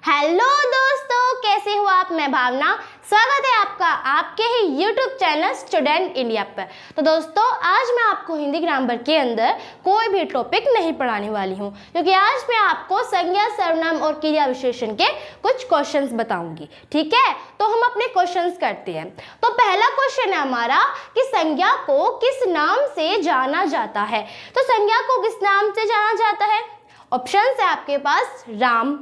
Hello दोस्तों, कैसे हो आप। मैं भावना, स्वागत है आपका आपके ही यूट्यूब चैनल स्टूडेंट इंडिया पर। तो दोस्तों, आज मैं आपको हिंदी ग्रामर के अंदर कोई भी टॉपिक नहीं पढ़ाने वाली हूँ, क्योंकि आज मैं आपको संज्ञा, सर्वनाम और क्रिया विशेषण के कुछ क्वेश्चंस बताऊंगी। ठीक है, तो हम अपने क्वेश्चंस करते हैं। तो पहला क्वेश्चन है हमारा कि संज्ञा को किस नाम से जाना जाता है। तो संज्ञा को किस नाम से जाना जाता है? ऑप्शन है आपके पास राम,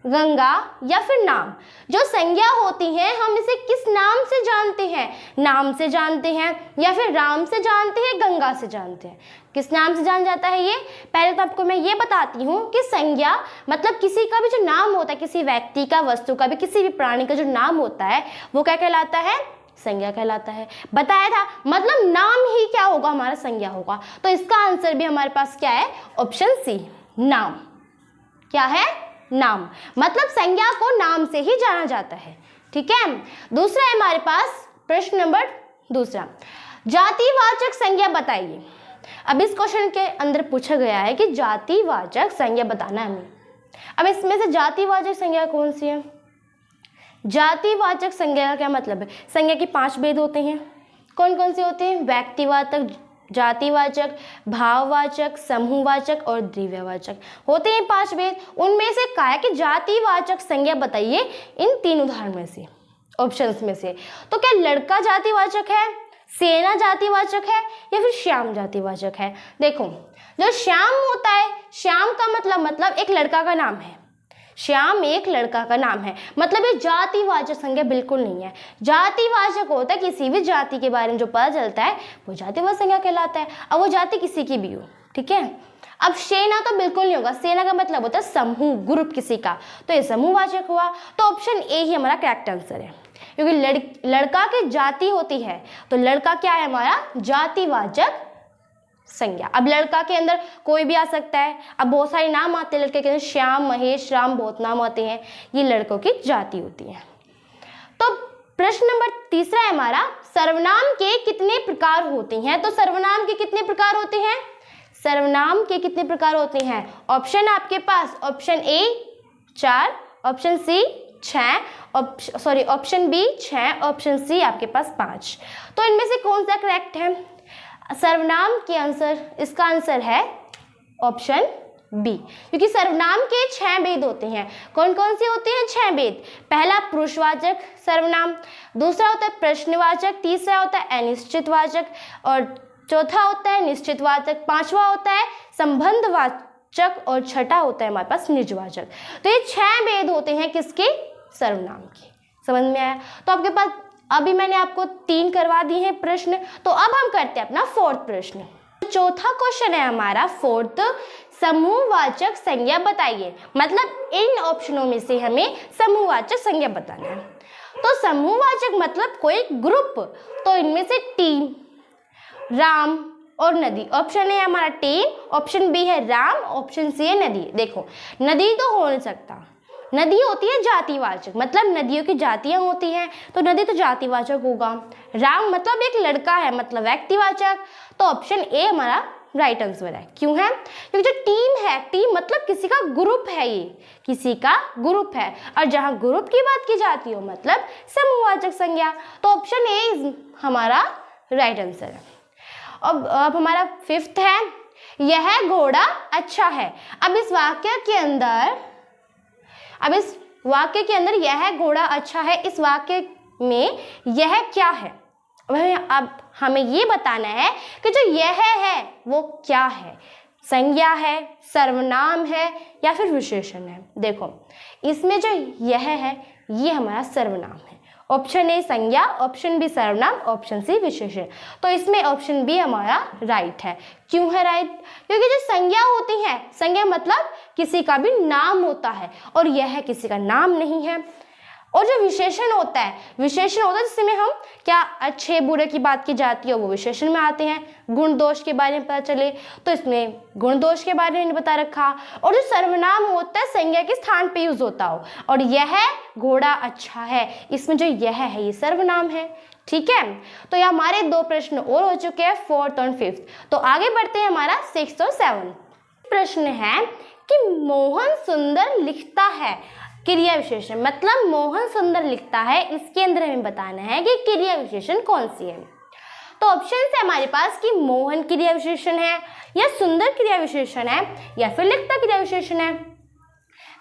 गंगा या फिर नाम। जो संज्ञा होती है हम इसे किस नाम से जानते हैं? नाम से जानते हैं या फिर राम से जानते हैं, गंगा से जानते हैं। किस नाम से जाना जाता है ये? पहले तो आपको मैं ये बताती हूँ कि संज्ञा मतलब किसी का भी जो नाम होता है, किसी व्यक्ति का, वस्तु का भी, किसी भी प्राणी का जो नाम होता है वो क्या कहलाता है? संज्ञा कहलाता है। बताया था, मतलब नाम ही क्या होगा? हमारा संज्ञा होगा। तो इसका आंसर भी हमारे पास क्या है? ऑप्शन सी, नाम। क्या है? नाम। मतलब संज्ञा को नाम से ही जाना जाता है। ठीक है, दूसरा है हमारे पास प्रश्न नंबर दूसरा, जातिवाचक संज्ञा बताइए। अब इस क्वेश्चन के अंदर पूछा गया है कि जातिवाचक संज्ञा बताना है हमें। अब इसमें से जातिवाचक संज्ञा कौन सी है? जातिवाचक संज्ञा का क्या मतलब है? संज्ञा के 5 भेद होते हैं। कौन कौन से होते हैं? व्यक्तिवाचक, जातिवाचक, भाववाचक, समूहवाचक और द्रव्यवाचक होते हैं 5 भेद। उनमें से कहा है कि जातिवाचक संज्ञा बताइए इन 3 उदाहरण में से, ऑप्शंस में से। तो क्या लड़का जातिवाचक है, सेना जातिवाचक है या फिर श्याम जातिवाचक है? देखो, जो श्याम होता है, श्याम का मतलब एक लड़का का नाम है। श्याम एक लड़का का नाम है, मतलब ये जातिवाचक संज्ञा बिल्कुल नहीं है। जातिवाचक होता है किसी भी जाति के बारे में जो पता चलता है वो जातिवाचक संज्ञा कहलाता है, अब वो जाति किसी की भी हो। ठीक है, अब सेना तो बिल्कुल नहीं होगा। सेना का मतलब होता है समूह, ग्रुप किसी का, तो ये समूहवाचक हुआ। तो ऑप्शन ए ही हमारा करेक्ट आंसर है, क्योंकि लड़का की जाति होती है, तो लड़का क्या है हमारा? जातिवाचक संज्ञा। अब लड़का के अंदर कोई भी आ सकता है। अब बहुत सारे नाम आते हैं लड़के के अंदर, श्याम, महेश, राम, बहुत नाम आते हैं। ये लड़कों की जाति होती है। तो प्रश्न नंबर तीसरा है हमारा, सर्वनाम के कितने प्रकार होते हैं? तो सर्वनाम के कितने प्रकार होते हैं? सर्वनाम के कितने प्रकार होते हैं? ऑप्शन आपके पास, option A 4, option C 6, option B 6, option C आपके पास 5। तो इनमें से कौन सा करेक्ट है? सर्वनाम के आंसर, इसका आंसर है ऑप्शन बी, क्योंकि सर्वनाम के 6 भेद होते हैं। कौन कौन से होते हैं? 6 भेद। पहला पुरुषवाचक सर्वनाम, दूसरा होता है प्रश्नवाचक, तीसरा होता है अनिश्चितवाचक और चौथा होता है निश्चितवाचक, पांचवा होता है संबंधवाचक और छठा होता है हमारे पास निजवाचक। तो ये 6 भेद होते हैं किसके? सर्वनाम के। समझ में आया? तो आपके पास अभी मैंने आपको 3 करवा दिए हैं प्रश्न। तो अब हम करते हैं अपना 4th प्रश्न। चौथा क्वेश्चन है हमारा 4th, समूहवाचक संज्ञा बताइए। मतलब इन ऑप्शनों में से हमें समूहवाचक संज्ञा बताना है। तो समूहवाचक मतलब कोई ग्रुप, तो इनमें से टीम, राम और नदी। ऑप्शन है हमारा टीम, ऑप्शन बी है राम, ऑप्शन सी है नदी। देखो, नदी तो हो नहीं सकता, नदी होती है जातिवाचक, मतलब नदियों की जातियां होती हैं, तो नदी तो जातिवाचक होगा। राम मतलब एक लड़का है, मतलब व्यक्तिवाचक, तो ऑप्शन ए हमारा राइट आंसर है। क्यों है? क्योंकि जो टीम है, टीम मतलब किसी का ग्रुप है, ये किसी का ग्रुप है, और जहां ग्रुप की बात की जाती हो मतलब समूहवाचक संज्ञा, तो ऑप्शन ए हमारा राइट आंसर है। अब हमारा 5th है, यह घोड़ा अच्छा है। अब इस वाक्य के अंदर यह घोड़ा अच्छा है, इस वाक्य में यह क्या है? अब हमें ये बताना है कि जो यह है वो क्या है? संज्ञा है, सर्वनाम है या फिर विशेषण है? देखो, इसमें जो यह है ये हमारा सर्वनाम है। ऑप्शन ए संज्ञा, ऑप्शन बी सर्वनाम, ऑप्शन सी विशेषण। तो इसमें ऑप्शन बी हमारा राइट है। क्यों है राइट? क्योंकि जो संज्ञा होती है, संज्ञा मतलब किसी का भी नाम होता है, और यह किसी का नाम नहीं है। और जो विशेषण होता है जिसमें हम क्या अच्छे बुरे की बात की जाती है वो विशेषण में आते हैं। गुण दोष के बारे में पता चले तो इसमें गुण दोष के बारे में बता रखा। और जो सर्वनाम होता है संज्ञा के स्थान पे यूज होता हो, और यह घोड़ा अच्छा है, इसमें जो यह है ये सर्वनाम है। ठीक है, तो ये हमारे 2 प्रश्न और हो चुके हैं, 4th और 5th। तो आगे बढ़ते हैं हमारा 6th और 7th प्रश्न है कि मोहन सुंदर लिखता है। क्रिया विशेषण, मतलब मोहन सुंदर लिखता है, इसके अंदर हमें बताना है कि क्रिया विशेषण कौन सी है। तो ऑप्शन है हमारे पास कि मोहन क्रिया विशेषण है, या सुंदर क्रिया विशेषण है, या फिर लिखता क्रिया विशेषण है।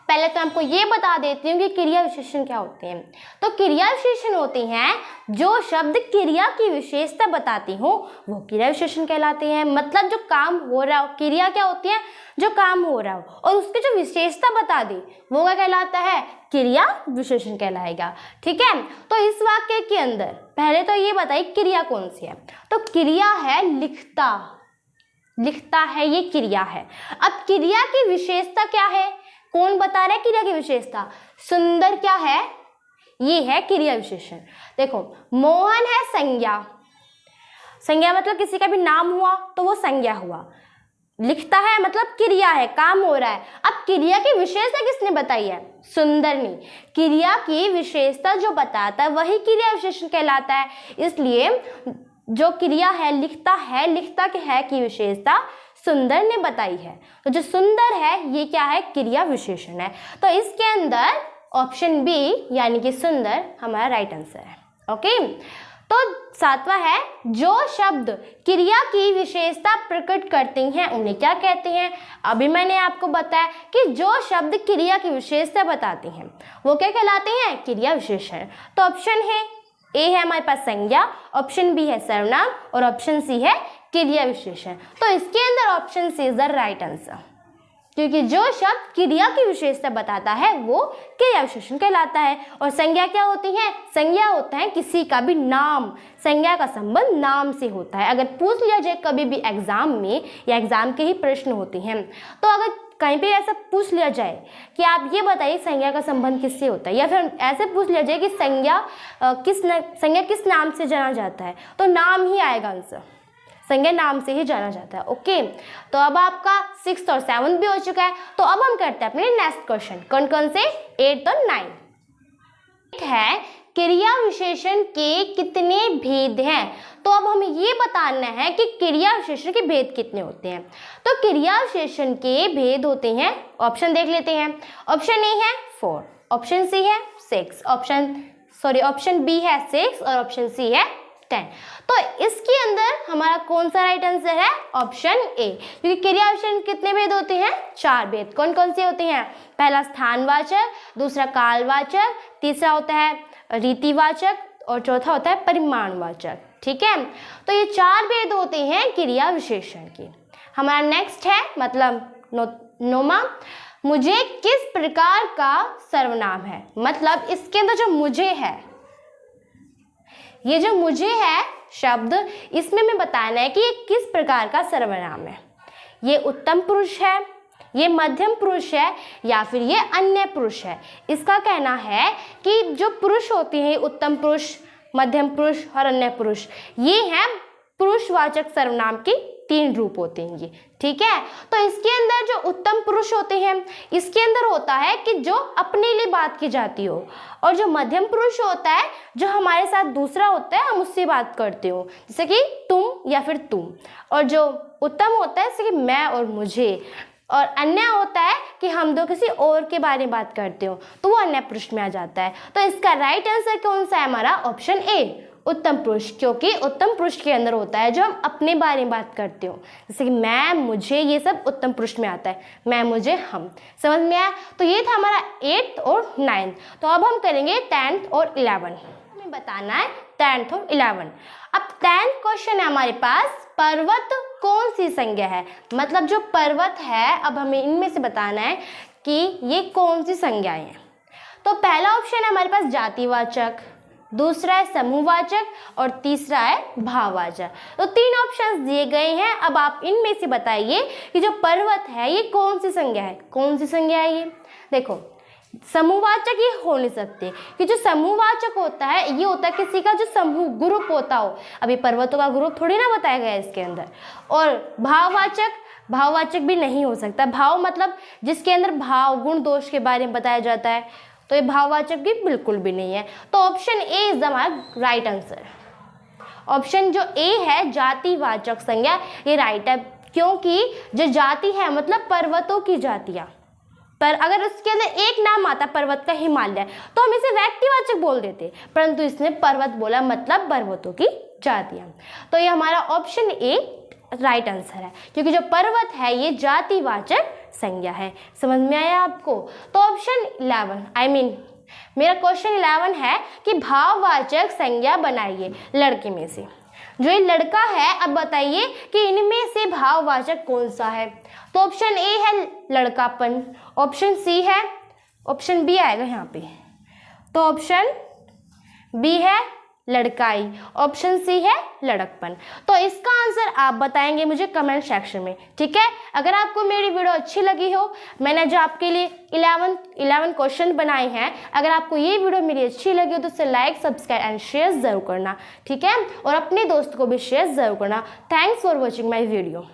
पहले तो आपको ये बता देती हूँ कि क्रिया विशेषण क्या होते हैं। तो क्रिया विशेषण होते हैं जो शब्द क्रिया की विशेषता बताती हो वो क्रिया विशेषण कहलाते हैं। मतलब जो काम हो रहा हो, क्रिया क्या होती है, जो काम हो रहा हो और उसकी जो विशेषता बता दी वो क्या कहलाता है, क्रिया विशेषण कहलाएगा। ठीक है, तो इस वाक्य के अंदर पहले तो ये बताइए क्रिया कौन सी है। तो क्रिया है लिखता, लिखता है ये क्रिया है। अब क्रिया की विशेषता क्या है, कौन बता रहा है क्रिया की विशेषता, सुंदर क्या है, ये है क्रिया विशेषण। देखो मोहन है संज्ञा, संज्ञा मतलब किसी का भी नाम हुआ तो वो संज्ञा हुआ। लिखता है मतलब क्रिया है, काम हो रहा है। अब क्रिया की विशेषता किसने बताई है, सुंदर ने। क्रिया की विशेषता जो बताता है वही क्रिया विशेषण कहलाता है। इसलिए जो क्रिया है, लिखता के है की विशेषता सुंदर ने बताई है। तो जो सुंदर है ये क्या है, क्रिया विशेषण है। तो इसके अंदर ऑप्शन बी यानी कि सुंदर हमारा राइट आंसर है। ओके, तो सातवां है जो शब्द क्रिया की विशेषता प्रकट करते हैं उन्हें क्या कहते हैं। अभी मैंने आपको बताया कि जो शब्द क्रिया की विशेषता बताते हैं वो क्या कहलाते हैं, क्रिया विशेषण। तो ऑप्शन है ए है हमारे पास संज्ञा, ऑप्शन बी है सर्वनाम और ऑप्शन सी है क्रिया विशेषण। तो इसके अंदर option C is the right answer, क्योंकि जो शब्द क्रिया की विशेषता बताता है वो क्रिया विशेषण कहलाता है। और संज्ञा क्या होती है, संज्ञा होता है किसी का भी नाम, संज्ञा का संबंध नाम से होता है। अगर पूछ लिया जाए कभी भी एग्जाम में या एग्जाम के ही प्रश्न होते हैं, तो अगर कहीं पे ऐसा पूछ लिया जाए कि आप ये बताइए संज्ञा का संबंध किससे होता है, या फिर ऐसे पूछ लिया जाए कि संज्ञा किस नाम से जाना जाता है, तो नाम ही आएगा आंसर, संज्ञा नाम से ही जाना जाता है। ओके, तो अब आपका 6th और 7th भी हो चुका है। तो अब हम करते हैं अपने नेक्स्ट क्वेश्चन, कौन कौन से, 8th और 9th है क्रिया विशेषण के कितने भेद हैं। तो अब हमें ये बताना है कि क्रिया विशेषण के भेद कितने होते हैं। तो क्रिया विशेषण के भेद होते हैं, ऑप्शन देख लेते हैं। ऑप्शन ए है 4, ऑप्शन सी है 6, ऑप्शन बी है 6 और ऑप्शन सी है 10। तो इसके अंदर हमारा कौन सा राइट आंसर है, ऑप्शन ए, क्योंकि क्रिया विशेषण कितने भेद होते हैं, 4 भेद। कौन कौन से होते हैं, पहला स्थानवाचक, दूसरा कालवाचक, तीसरा होता है रीतिवाचक और चौथा होता है परिमाणवाचक। ठीक है, तो ये 4 भेद होते हैं क्रिया विशेषण के। हमारा नेक्स्ट है मतलब नौमा, मुझे किस प्रकार का सर्वनाम है। मतलब इसके अंदर जो मुझे है, ये जो मुझे है शब्द, इसमें हमें बताना है कि ये किस प्रकार का सर्वनाम है। ये उत्तम पुरुष है, ये मध्यम पुरुष है, या फिर ये अन्य पुरुष है। इसका कहना है कि जो पुरुष होते हैं, उत्तम पुरुष, मध्यम पुरुष और अन्य पुरुष, ये हैं पुरुषवाचक सर्वनाम की 3 रूप होते हैं ये। ठीक है, तो इसके अंदर जो उत्तम पुरुष होते हैं, इसके अंदर होता है कि जो अपने लिए बात की जाती हो, और जो मध्यम पुरुष होता है जो हमारे साथ दूसरा होता है, हम उससे बात करते हो, जैसे कि तुम या फिर तुम। और जो उत्तम होता है जैसे कि मैं और मुझे, और अन्य होता है कि हम दो किसी और के बारे में बात करते हो, तो वो अन्य पुरुष में आ जाता है। तो इसका राइट आंसर कौन सा है हमारा, ऑप्शन ए, उत्तम पुरुष, क्योंकि उत्तम पुरुष के अंदर होता है जो हम अपने बारे में बात करते हो, जैसे कि मैं, मुझे, ये सब उत्तम पुरुष में आता है, मैं, मुझे, हम। समझ में आया। तो ये था हमारा 8th और 9th। तो अब हम करेंगे 10th और 11। हमें बताना है 10th और 11। अब 10th क्वेश्चन है हमारे पास, पर्वत कौन सी संज्ञा है। मतलब जो पर्वत है, अब हमें इनमें से बताना है कि ये कौन सी संज्ञाएं हैं। तो पहला ऑप्शन है हमारे पास जातिवाचक, दूसरा है समूहवाचक और तीसरा है भाववाचक। तो 3 ऑप्शंस दिए गए हैं। अब आप इनमें से बताइए कि जो पर्वत है ये कौन सी संज्ञा है, कौन सी संज्ञा है ये। देखो समूहवाचक ये हो नहीं सकते, कि जो समूहवाचक होता है ये होता है किसी का जो समूह ग्रुप होता हो। अभी पर्वतों का ग्रुप थोड़ी ना बताया गया है इसके अंदर। और भाववाचक भी नहीं हो सकता। भाव मतलब जिसके अंदर भाव, गुण, दोष के बारे में बताया जाता है, तो ये भाववाचक भी बिल्कुल भी नहीं है। तो ऑप्शन ए इज हमारा राइट आंसर। ऑप्शन जो ए है जातिवाचक संज्ञा, ये राइट है, क्योंकि जो जाति है मतलब पर्वतों की जातियाँ, पर अगर उसके अंदर एक नाम आता पर्वत का हिमालय तो हम इसे व्यक्तिवाचक बोल देते, परंतु इसने पर्वत बोला, मतलब पर्वतों की जातियां। तो ये हमारा ऑप्शन ए राइट आंसर है, क्योंकि जो पर्वत है ये जातिवाचक संज्ञा है। समझ में आया आपको? तो ऑप्शन 11 मेरा क्वेश्चन 11 है कि भाववाचक संज्ञा बनाइए लड़के में से। जो ये लड़का है, अब बताइए कि इनमें से भाववाचक कौन सा है। तो ऑप्शन ए है लड़कापन, ऑप्शन सी है, ऑप्शन बी आएगा यहाँ पे, तो ऑप्शन बी है लड़काई, ऑप्शन सी है लड़कपन। तो इसका आंसर आप बताएंगे मुझे कमेंट सेक्शन में, ठीक है। अगर आपको मेरी वीडियो अच्छी लगी हो, मैंने जो आपके लिए 11 क्वेश्चन बनाए हैं, अगर आपको ये वीडियो मेरी अच्छी लगी हो तो उसे लाइक, सब्सक्राइब एंड शेयर ज़रूर करना, ठीक है। और अपने दोस्त को भी शेयर ज़रूर करना। Thanks for watching my video.